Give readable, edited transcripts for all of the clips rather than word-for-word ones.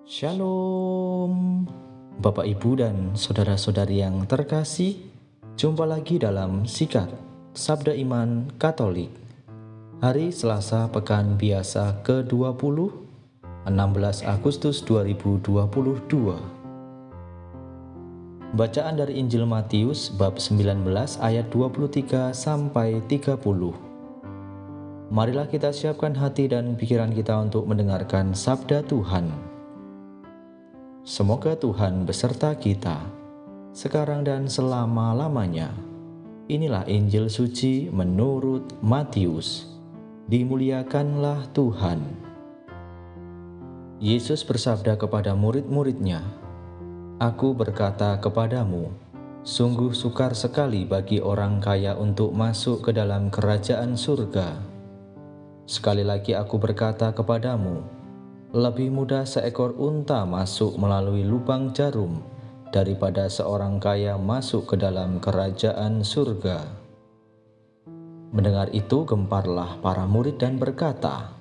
Shalom, Bapak Ibu dan saudara-saudari yang terkasih. Jumpa lagi dalam Sikat Sabda Iman Katolik. Hari Selasa Pekan Biasa ke-20, 16 Agustus 2022. Bacaan dari Injil Matius bab 19 ayat 23 sampai 30. Marilah kita siapkan hati dan pikiran kita untuk mendengarkan sabda Tuhan. Semoga Tuhan beserta kita, sekarang dan selama-lamanya. Inilah Injil suci menurut Matius. Dimuliakanlah Tuhan. Yesus bersabda kepada murid-muridnya, "Aku berkata kepadamu, sungguh sukar sekali bagi orang kaya untuk masuk ke dalam kerajaan surga. Sekali lagi aku berkata kepadamu, lebih mudah seekor unta masuk melalui lubang jarum daripada seorang kaya masuk ke dalam kerajaan surga." Mendengar itu gemparlah para murid dan berkata,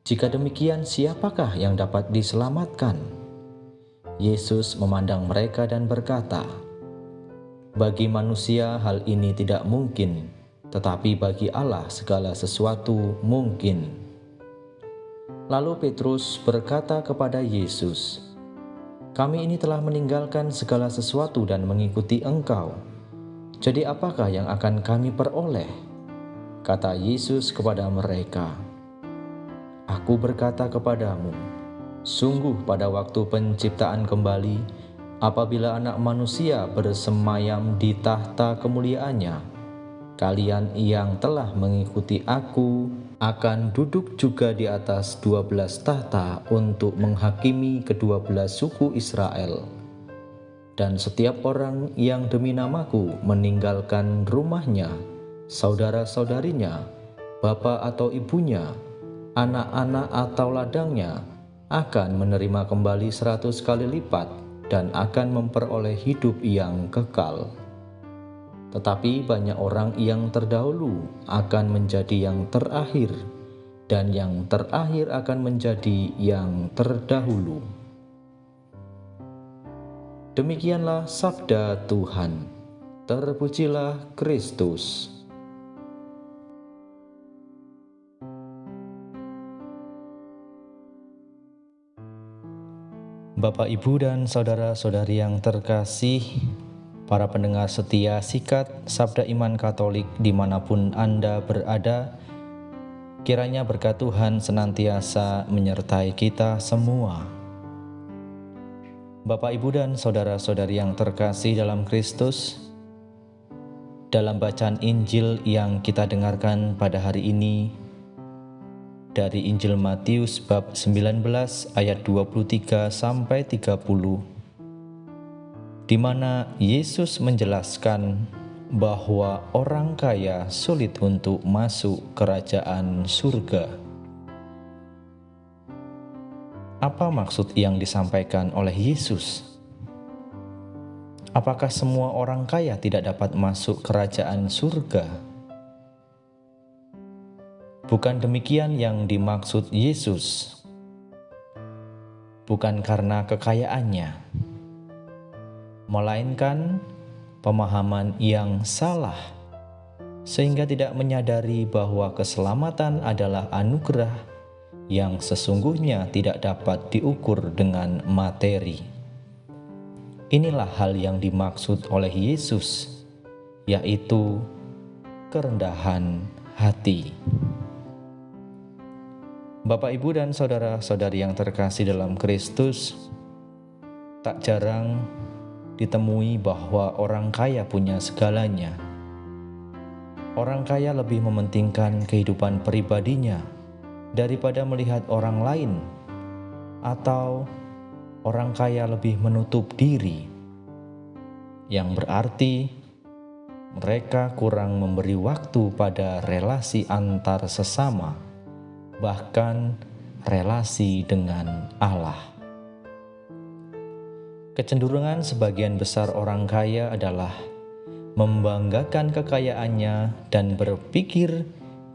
"Jika demikian, siapakah yang dapat diselamatkan?" Yesus memandang mereka dan berkata, "Bagi manusia hal ini tidak mungkin, tetapi bagi Allah segala sesuatu mungkin." Lalu Petrus berkata kepada Yesus, "Kami ini telah meninggalkan segala sesuatu dan mengikuti Engkau. Jadi apakah yang akan kami peroleh?" Kata Yesus kepada mereka, "Aku berkata kepadamu, sungguh pada waktu penciptaan kembali, apabila Anak Manusia bersemayam di tahta kemuliaannya, kalian yang telah mengikuti Aku akan duduk juga di atas 12 tahta untuk menghakimi ke-12 suku Israel. Dan setiap orang yang demi namaku meninggalkan rumahnya, saudara-saudarinya, bapak atau ibunya, anak-anak atau ladangnya, akan menerima kembali 100 kali lipat dan akan memperoleh hidup yang kekal. Tetapi banyak orang yang terdahulu akan menjadi yang terakhir, dan yang terakhir akan menjadi yang terdahulu." Demikianlah sabda Tuhan. Terpujilah Kristus. Bapak, Ibu, dan saudara-saudari yang terkasih, para pendengar setia Sikat Sabda Iman Katolik dimanapun Anda berada, kiranya berkat Tuhan senantiasa menyertai kita semua. Bapak, Ibu, dan saudara-saudari yang terkasih dalam Kristus, dalam bacaan Injil yang kita dengarkan pada hari ini, dari Injil Matius bab 19 ayat 23 sampai 30, di mana Yesus menjelaskan bahwa orang kaya sulit untuk masuk kerajaan surga. Apa maksud yang disampaikan oleh Yesus? Apakah semua orang kaya tidak dapat masuk kerajaan surga? Bukan demikian yang dimaksud Yesus. Bukan karena kekayaannya, melainkan pemahaman yang salah, sehingga tidak menyadari bahwa keselamatan adalah anugerah yang sesungguhnya tidak dapat diukur dengan materi. Inilah hal yang dimaksud oleh Yesus, yaitu kerendahan hati. Bapak, Ibu, dan saudara-saudari yang terkasih dalam Kristus, tak jarang ditemui bahwa orang kaya punya segalanya. Orang kaya lebih mementingkan kehidupan pribadinya daripada melihat orang lain, atau orang kaya lebih menutup diri, yang berarti mereka kurang memberi waktu pada relasi antar sesama, bahkan relasi dengan Allah. Kecenderungan sebagian besar orang kaya adalah membanggakan kekayaannya dan berpikir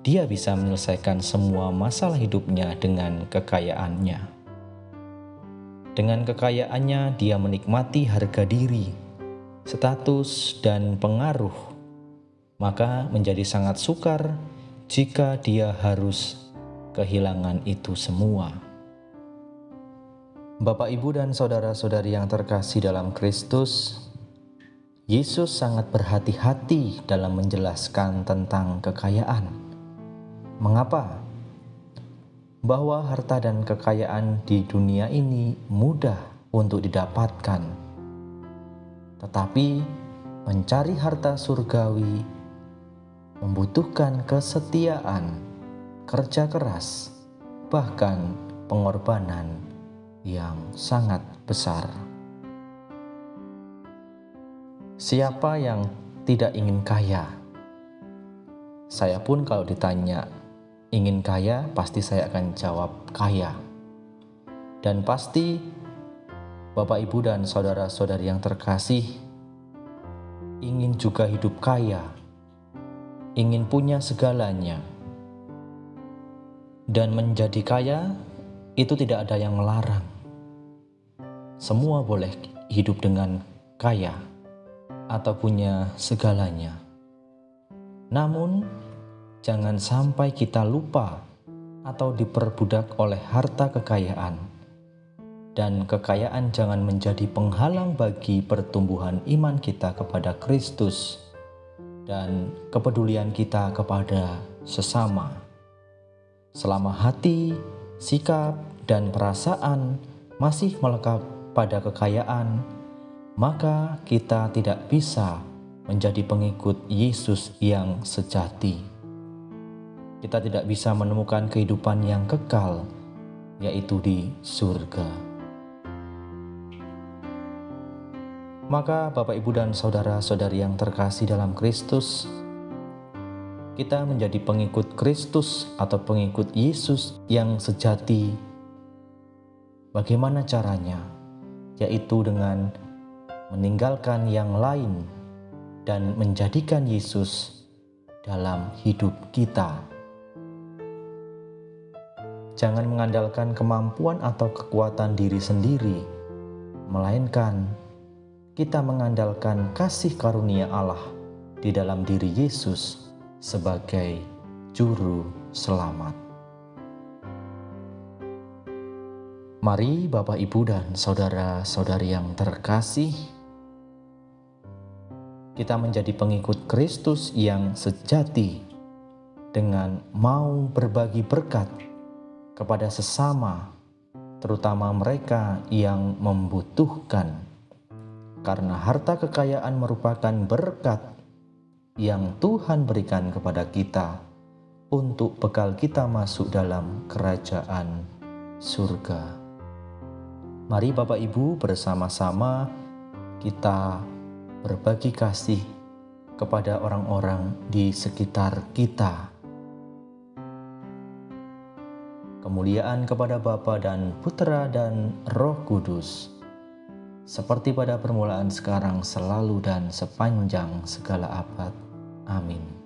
dia bisa menyelesaikan semua masalah hidupnya dengan kekayaannya. Dengan kekayaannya dia menikmati harga diri, status, dan pengaruh, maka menjadi sangat sukar jika dia harus kehilangan itu semua. Bapak, Ibu, dan saudara-saudari yang terkasih dalam Kristus, Yesus sangat berhati-hati dalam menjelaskan tentang kekayaan. Mengapa? Bahwa harta dan kekayaan di dunia ini mudah untuk didapatkan. Tetapi mencari harta surgawi membutuhkan kesetiaan, kerja keras, bahkan pengorbanan yang sangat besar. Siapa yang tidak ingin kaya? Saya pun kalau ditanya ingin kaya, pasti saya akan jawab kaya. Dan pasti Bapak, Ibu, dan saudara-saudari yang terkasih ingin juga hidup kaya, ingin punya segalanya. Dan menjadi kaya itu tidak ada yang melarang. Semua boleh hidup dengan kaya atau punya segalanya. Namun, jangan sampai kita lupa atau diperbudak oleh harta kekayaan. Dan kekayaan jangan menjadi penghalang bagi pertumbuhan iman kita kepada Kristus dan kepedulian kita kepada sesama. Selama hati, sikap, dan perasaan masih melekat pada kekayaan, maka kita tidak bisa menjadi pengikut Yesus yang sejati. Kita tidak bisa menemukan kehidupan yang kekal, yaitu di surga. Maka Bapak, Ibu, dan saudara-saudari yang terkasih dalam Kristus, kita menjadi pengikut Kristus atau pengikut Yesus yang sejati. Bagaimana caranya? Yaitu dengan meninggalkan yang lain dan menjadikan Yesus dalam hidup kita. Jangan mengandalkan kemampuan atau kekuatan diri sendiri, melainkan kita mengandalkan kasih karunia Allah di dalam diri Yesus sebagai juru selamat. Mari Bapak, Ibu, dan saudara-saudari yang terkasih, kita menjadi pengikut Kristus yang sejati dengan mau berbagi berkat kepada sesama, terutama mereka yang membutuhkan. Karena harta kekayaan merupakan berkat yang Tuhan berikan kepada kita untuk bekal kita masuk dalam kerajaan surga. Mari Bapak, Ibu, bersama-sama kita berbagi kasih kepada orang-orang di sekitar kita. Kemuliaan kepada Bapa dan Putera dan Roh Kudus, seperti pada permulaan, sekarang, selalu, dan sepanjang segala abad. Amin.